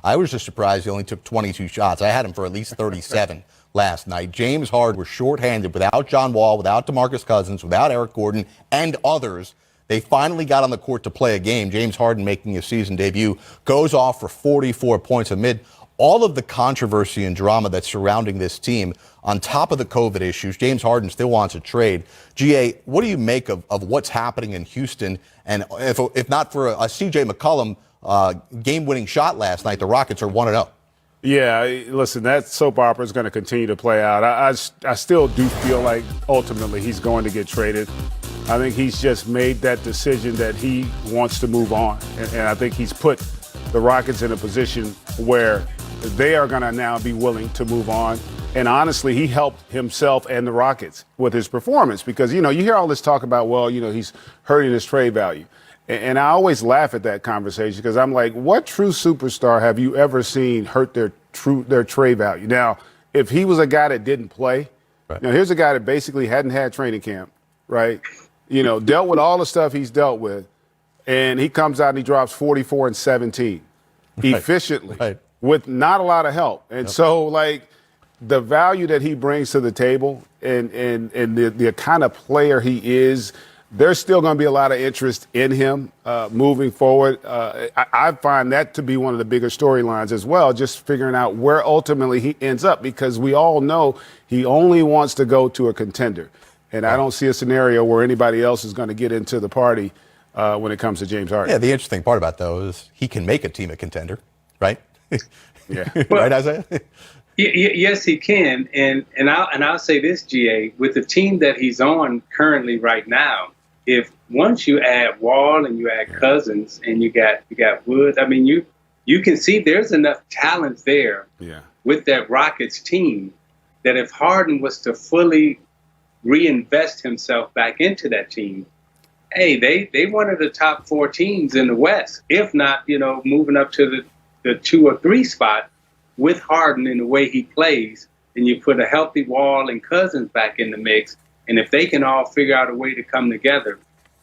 I was just surprised he only took 22 shots. I had him for at least 37 last night. James Harden was shorthanded without John Wall, without DeMarcus Cousins, without Eric Gordon, and others. They finally got on the court to play a game. James Harden, making his season debut, goes off for 44 points amid all of the controversy and drama that's surrounding this team. On top of the COVID issues, James Harden still wants a trade. GA, what do you make of what's happening in Houston? And if not for a CJ McCollum game-winning shot last night, the Rockets are 1-0. Yeah, listen, that soap opera is going to continue to play out. I still do feel like ultimately he's going to get traded. I think he's just made that decision that he wants to move on. And I think he's put the Rockets in a position where they are going to now be willing to move on. And honestly, he helped himself and the Rockets with his performance because, you hear all this talk about, well, he's hurting his trade value. And I always laugh at that conversation because I'm like, what true superstar have you ever seen hurt their trade value? Now, if he was a guy that didn't play, right. Here's a guy that basically hadn't had training camp, right? Dealt with all the stuff he's dealt with, and he comes out and he drops 44 and 17 efficiently. Right. With not a lot of help. And so, the value that he brings to the table and the kind of player he is, there's still going to be a lot of interest in him moving forward. I find that to be one of the bigger storylines as well, just figuring out where ultimately he ends up, because we all know he only wants to go to a contender. And I don't see a scenario where anybody else is going to get into the party when it comes to James Harden. Yeah, the interesting part about though is he can make a team a contender, right? Yeah. Right, Isiah? Yes, he can. And I'll say this, GA, with the team that he's on currently right now, if once you add Wall and you add Cousins and you got Woods, I mean, you can see there's enough talent there with that Rockets team that if Harden was to fully reinvest himself back into that team, hey, they one of the top 4 teams in the West, if not, moving up to the 2 or 3 spot with Harden in the way he plays, and you put a healthy Wall and Cousins back in the mix, and if they can all figure out a way to come together,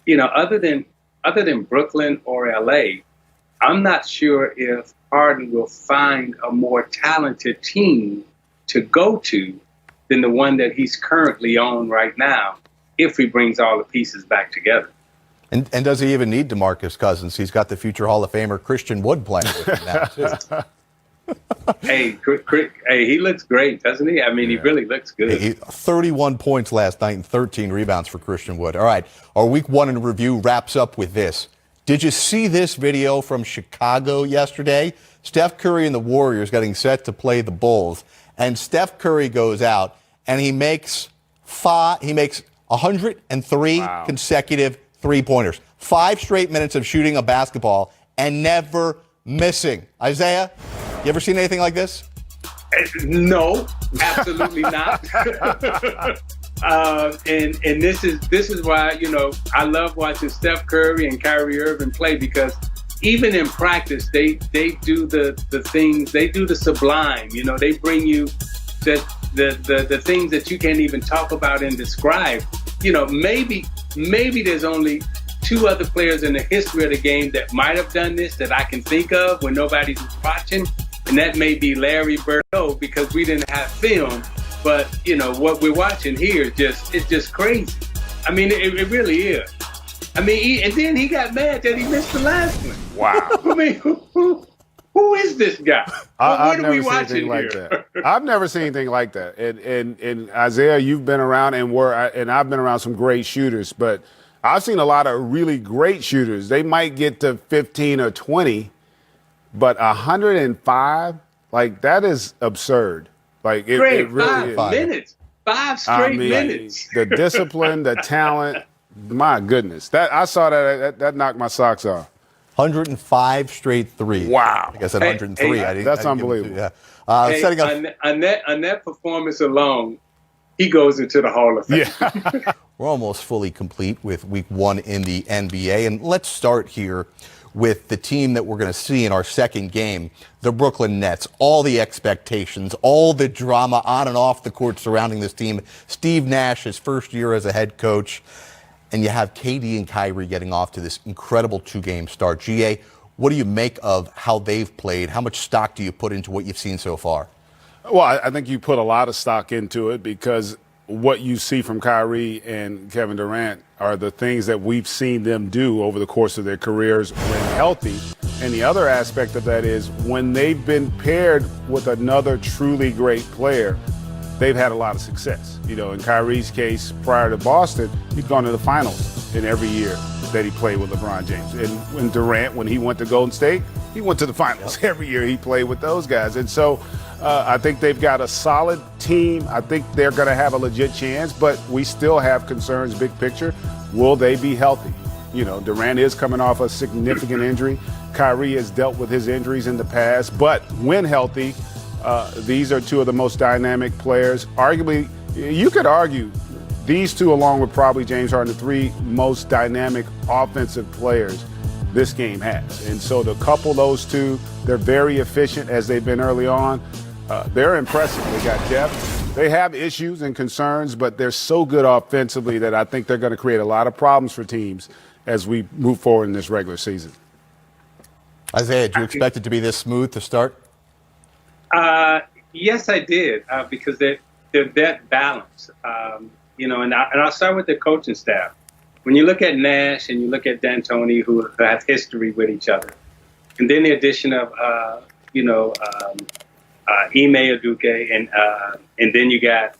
other than Brooklyn or LA, I'm not sure if Harden will find a more talented team to go to than the one that he's currently on right now, if he brings all the pieces back together. And does he even need DeMarcus Cousins? He's got the future Hall of Famer Christian Wood playing with him now, too. Hey, he looks great, doesn't he? I mean, he really looks good. 31 points last night and 13 rebounds for Christian Wood. All right, our Week 1 in review wraps up with this. Did you see this video from Chicago yesterday? Steph Curry and the Warriors getting set to play the Bulls. And Steph Curry goes out and he makes 103 consecutive three-pointers. 5 straight minutes of shooting a basketball and never missing. Isiah, you ever seen anything like this? No, absolutely not. And this is why, I love watching Steph Curry and Kyrie Irving play, because even in practice, they do the things, they do the sublime. They bring you the things that you can't even talk about and describe. Maybe there's only 2 other players in the history of the game that might have done this that I can think of when nobody's watching, and that may be Larry Bird, because we didn't have film. But what we're watching here it's just crazy. I mean, it really is. I mean, and then he got mad that he missed the last one. Wow. I mean, who is this guy? What are we watching here? I've never seen anything like that. And Isiah, you've been around and I've been around some great shooters, but I've seen a lot of really great shooters. They might get to 15 or 20, but 105, that is absurd. It really 5 minutes, 5 straight minutes. The discipline, the talent, my goodness. I saw that knocked my socks off. 105 straight threes. Wow. I said 103. That's unbelievable. Setting up on that performance alone, he goes into the Hall of Fame. Yeah. We're almost fully complete with Week 1 in the NBA, and let's start here with the team that we're going to see in our second game, the Brooklyn Nets. All the expectations, all the drama on and off the court surrounding this team. Steve Nash, his first year as a head coach. And you have KD and Kyrie getting off to this incredible 2-game start. GA, What do you make of how they've played? How much stock do you put into what you've seen so far? Well, I think you put a lot of stock into it because what you see from Kyrie and Kevin Durant are the things that we've seen them do over the course of their careers when healthy. And the other aspect of that is when they've been paired with another truly great player, they've had a lot of success. You know, in Kyrie's case, prior to Boston, he'd gone to the finals in every year that he played with LeBron James. And when Durant, when he went to Golden State, he went to the finals every year he played with those guys. And so I think they've got a solid team. I think they're going to have a legit chance, but we still have concerns, big picture. Will they be healthy? You know, Durant is coming off a significant injury. Kyrie has dealt with his injuries in the past, but when healthy, these are two of the most dynamic players. Arguably, you could argue these two, along with probably James Harden, the three most dynamic offensive players this game has. And so to couple those two, they're very efficient as they've been early on. They're impressive. They got depth. They have issues and concerns, but they're so good offensively that I think they're going to create a lot of problems for teams as we move forward in this regular season. Isaiah, do you expect it to be this smooth to start? Yes, I did, because they're that balanced. You know, and I'll start with the coaching staff. When you look at Nash and you look at D'Antoni, who have history with each other, and then the addition of Ime Udoka, and then you got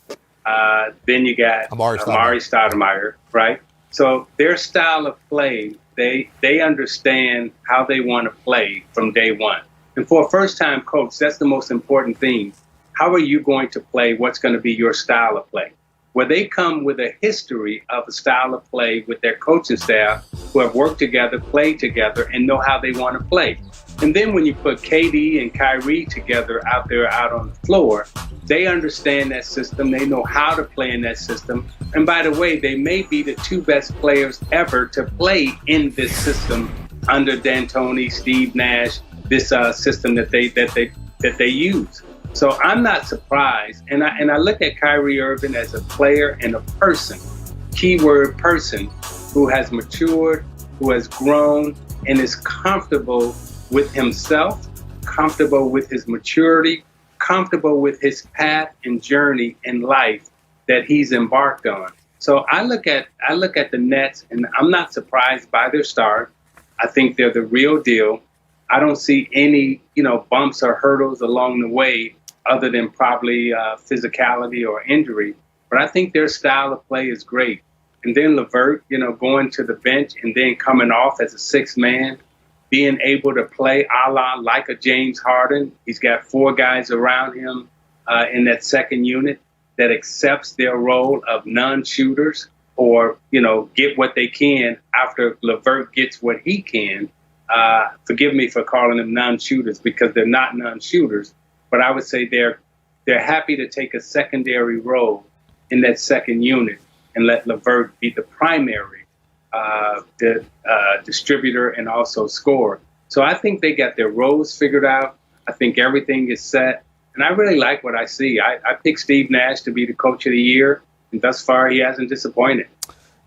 Amari Stoudemire, right? So their style of play, they understand how they want to play from day one. And for a first-time coach, that's the most important thing. How are you going to play? What's going to be your style of play? Where they come with a history of a style of play with their coaching staff who have worked together, played together, and know how they want to play. And then when you put KD and Kyrie together out on the floor, they understand that system. They know how to play in that system. And by the way, they may be the two best players ever to play in this system under D'Antoni, Steve Nash, this system that they use. So I'm not surprised. And I look at Kyrie Irving as a player and a person, keyword person, who has matured, who has grown, and is comfortable with himself, comfortable with his maturity, comfortable with his path and journey in life that he's embarked on. So I look at the Nets, and I'm not surprised by their start. I think they're the real deal. I don't see any, bumps or hurdles along the way other than probably physicality or injury. But I think their style of play is great. And then LeVert, going to the bench and then coming off as a sixth man, being able to play a la like a James Harden. He's got four guys around him in that second unit that accepts their role of non-shooters or, get what they can after LeVert gets what he can. Forgive me for calling them non-shooters because they're not non-shooters, but I would say they're happy to take a secondary role in that second unit and let LeVert be the primary distributor and also scorer. So I think they got their roles figured out. I think everything is set, and I really like what I see. I picked Steve Nash to be the coach of the year, and thus far he hasn't disappointed.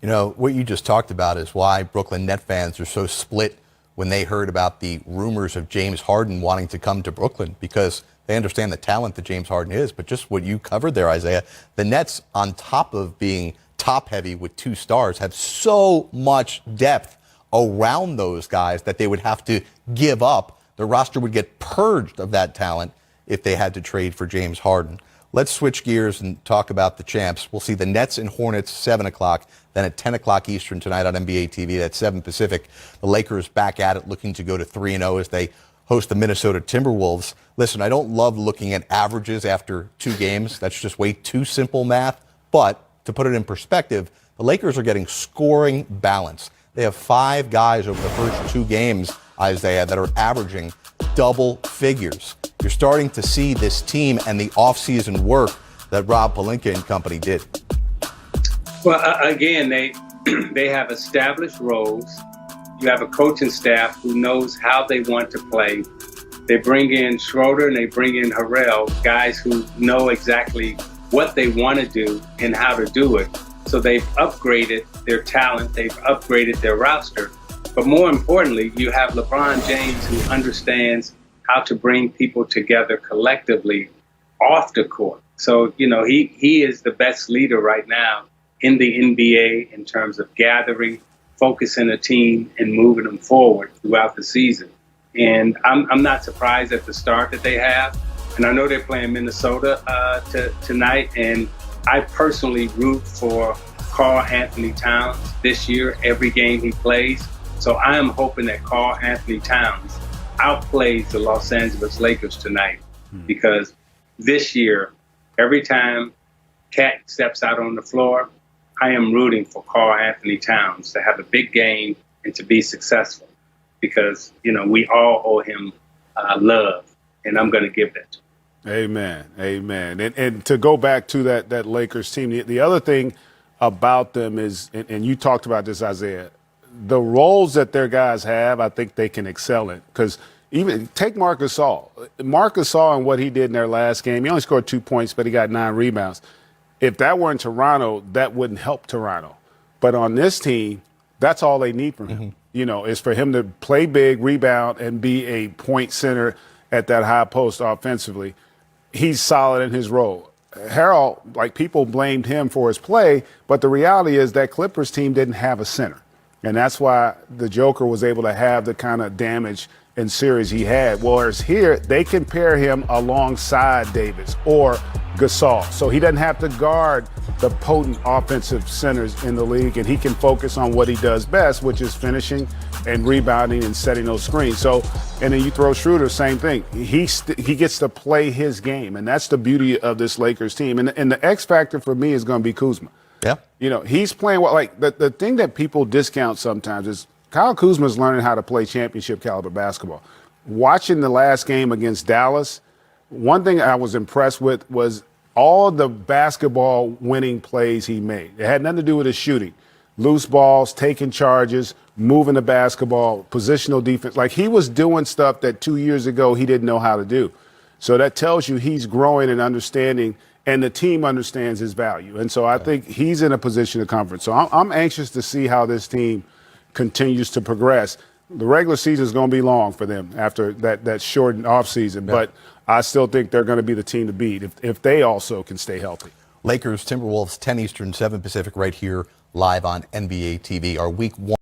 What you just talked about is why Brooklyn Net fans are so split when they heard about the rumors of James Harden wanting to come to Brooklyn, because they understand the talent that James Harden is. But just what you covered there, Isaiah, the Nets, on top of being top heavy with two stars, have so much depth around those guys that they would have to give up. The roster would get purged of that talent if they had to trade for James Harden. Let's switch gears and talk about the champs. We'll see the Nets and Hornets 7 o'clock, then at 10 o'clock Eastern tonight on NBA TV. That's 7 Pacific. The Lakers back at it, looking to go to 3-0 as they host the Minnesota Timberwolves. Listen, I don't love looking at averages after two games. That's just way too simple math. But to put it in perspective, the Lakers are getting scoring balance. They have 5 guys over the first 2 games, Isaiah, that are averaging double figures. You're starting to see this team and the offseason work that Rob Pelinka and company did. Well, again, they have established roles. You have a coaching staff who knows how they want to play. They bring in Schroeder and they bring in Harrell, guys who know exactly what they want to do and how to do it. So they've upgraded their talent. They've upgraded their roster. But more importantly, you have LeBron James, who understands how to bring people together collectively off the court. So, he is the best leader right now in the NBA in terms of gathering, focusing a team, and moving them forward throughout the season. And I'm not surprised at the start that they have. And I know they're playing Minnesota tonight. And I personally root for Karl Anthony Towns this year, every game he plays. So I am hoping that Karl Anthony Towns outplays the Los Angeles Lakers tonight, because this year, every time Cat steps out on the floor, I am rooting for Karl Anthony Towns to have a big game and to be successful, because, we all owe him love, and I'm going to give that to him. Amen. And to go back to that Lakers team, the other thing about them is, and you talked about this, Isiah, the roles that their guys have, I think they can excel in. Because even take Marc Gasol. Marc Gasol and what he did in their last game, he only scored 2 points, but he got 9 rebounds. If that were in Toronto, that wouldn't help Toronto. But on this team, that's all they need from him. Is for him to play big, rebound, and be a point center at that high post offensively. He's solid in his role. Harold, people blamed him for his play, but the reality is that Clippers team didn't have a center. And that's why the Joker was able to have the kind of damage and series he had. Whereas here, they can pair him alongside Davis or Gasol. So he doesn't have to guard the potent offensive centers in the league, and he can focus on what he does best, which is finishing and rebounding and setting those screens. So, and then you throw Schroeder, same thing. He gets to play his game, and that's the beauty of this Lakers team. And the X factor for me is going to be Kuzma. Yeah. He's playing the thing that people discount sometimes is Kyle Kuzma's learning how to play championship caliber basketball. Watching the last game against Dallas, one thing I was impressed with was all the basketball winning plays he made. It had nothing to do with his shooting. Loose balls, taking charges, moving the basketball, positional defense. He was doing stuff that 2 years ago he didn't know how to do. So that tells you he's growing and understanding, and the team understands his value. And so I think he's in a position of comfort. So I'm anxious to see how this team continues to progress. The regular season is going to be long for them after that shortened offseason, but I still think they're going to be the team to beat if they also can stay healthy. Lakers, Timberwolves, 10 Eastern, 7 Pacific, right here live on NBA TV. Our week 1.